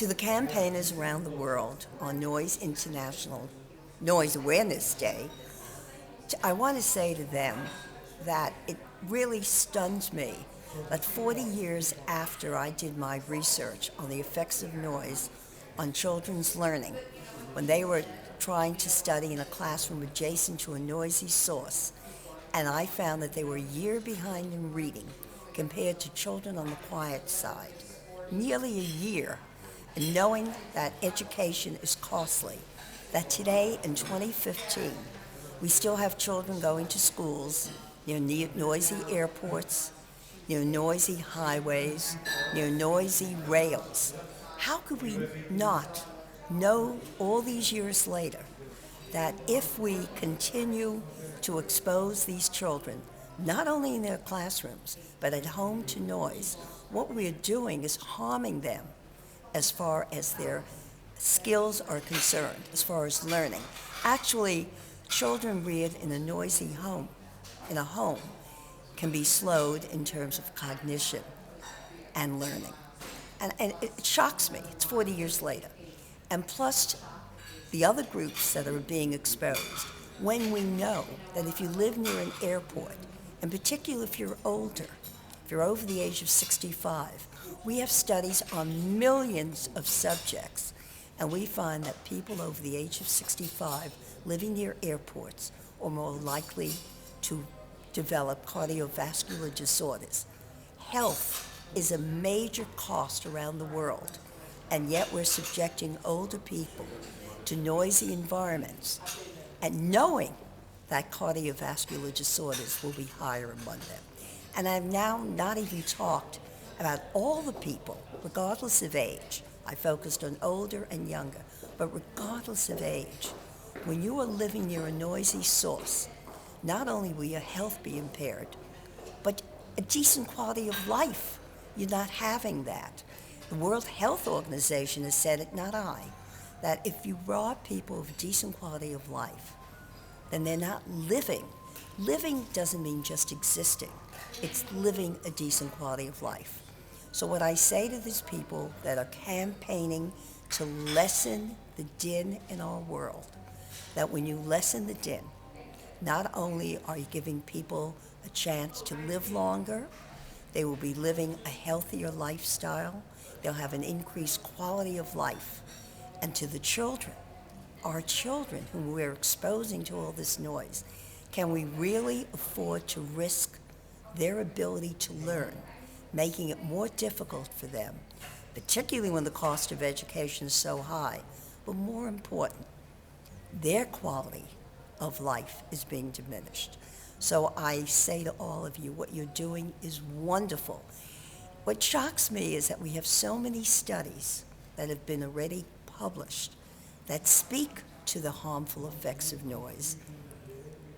To the campaigners around the world on International Noise Awareness Day, I want to say to them that it really stuns me that 40 years after I did my research on the effects of noise on children's learning, when they were trying to study in a classroom adjacent to a noisy source, and I found that they were a year behind in reading compared to children on the quiet side. Nearly a year, and knowing that education is costly, that today in 2015, we still have children going to schools near noisy airports, near noisy highways, near noisy rails. How could we not know all these years later that if we continue to expose these children, not only in their classrooms, but at home to noise, what we're doing is harming them as far as their skills are concerned, as far as learning. Actually, children reared in a noisy home, can be slowed in terms of cognition and learning. And it shocks me. It's 40 years later. And plus, the other groups that are being exposed, when we know that if you live near an airport, in particular if you're older, if you're over the age of 65, we have studies on millions of subjects, and we find that people over the age of 65 living near airports are more likely to develop cardiovascular disorders. Health is a major cost around the world, and yet we're subjecting older people to noisy environments and knowing that cardiovascular disorders will be higher among them. And I've now not even talked about all the people, regardless of age. I focused on older and younger, but regardless of age, when you are living near a noisy source, not only will your health be impaired, but a decent quality of life. You're not having that. The World Health Organization has said it, not I, that if you rob people of a decent quality of life, then they're not living. Living doesn't mean just existing. It's living a decent quality of life. So what I say to these people that are campaigning to lessen the din in our world, that when you lessen the din, not only are you giving people a chance to live longer, they will be living a healthier lifestyle, they'll have an increased quality of life. And to the children, our children whom we're exposing to all this noise, can we really afford to risk their ability to learn, making it more difficult for them, particularly when the cost of education is so high, but more important, their quality of life is being diminished. So I say to all of you, what you're doing is wonderful. What shocks me is that we have so many studies that have been already published that speak to the harmful effects of noise,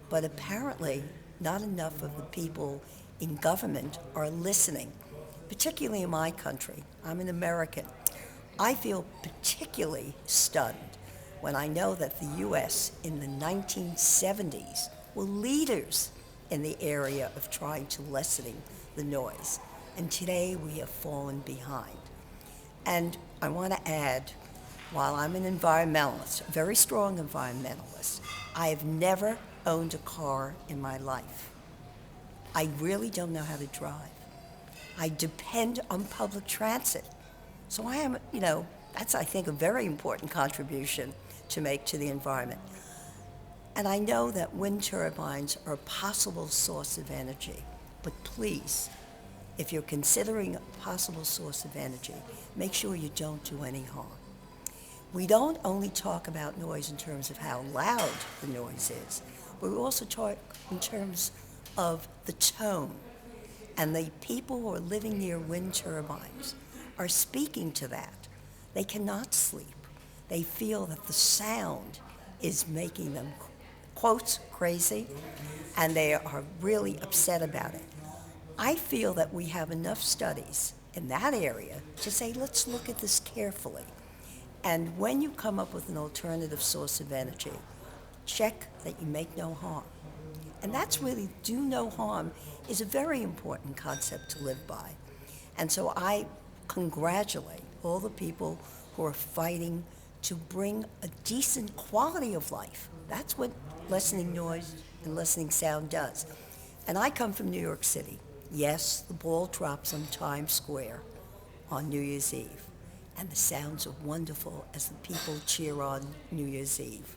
but apparently not enough of the people in government are listening, particularly in my country. I'm an American. I feel particularly stunned when I know that the U.S. in the 1970s were leaders in the area of trying to lessening the noise. And today we have fallen behind. And I want to add, while I'm an environmentalist, a very strong environmentalist, I have never owned a car in my life. I really don't know how to drive. I depend on public transit. So I am, that's, I think, a very important contribution to make to the environment. And I know that wind turbines are a possible source of energy, but please, if you're considering a possible source of energy, make sure you don't do any harm. We don't only talk about noise in terms of how loud the noise is, but we also talk in terms of the tone. And the people who are living near wind turbines are speaking to that. They cannot sleep. They feel that the sound is making them, quotes, crazy, and they are really upset about it. I feel that we have enough studies in that area to say, let's look at this carefully. And when you come up with an alternative source of energy, check that you make no harm. And that's really, do no harm is a very important concept to live by. And so I congratulate all the people who are fighting to bring a decent quality of life. That's what lessening noise and lessening sound does. And I come from New York City. Yes, the ball drops on Times Square on New Year's Eve, and the sounds are wonderful as the people cheer on New Year's Eve.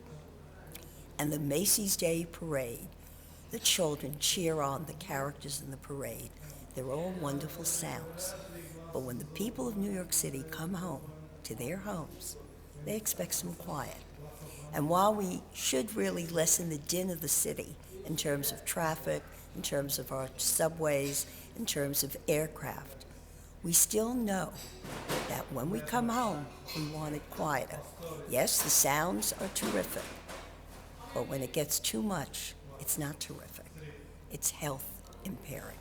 And the Macy's Day Parade, the children cheer on the characters in the parade. They're all wonderful sounds. But when the people of New York City come home to their homes, they expect some quiet. And while we should really lessen the din of the city in terms of traffic, in terms of our subways, in terms of aircraft, we still know that when we come home, we want it quieter. Yes, the sounds are terrific, but when it gets too much, it's not terrific. It's health impairing.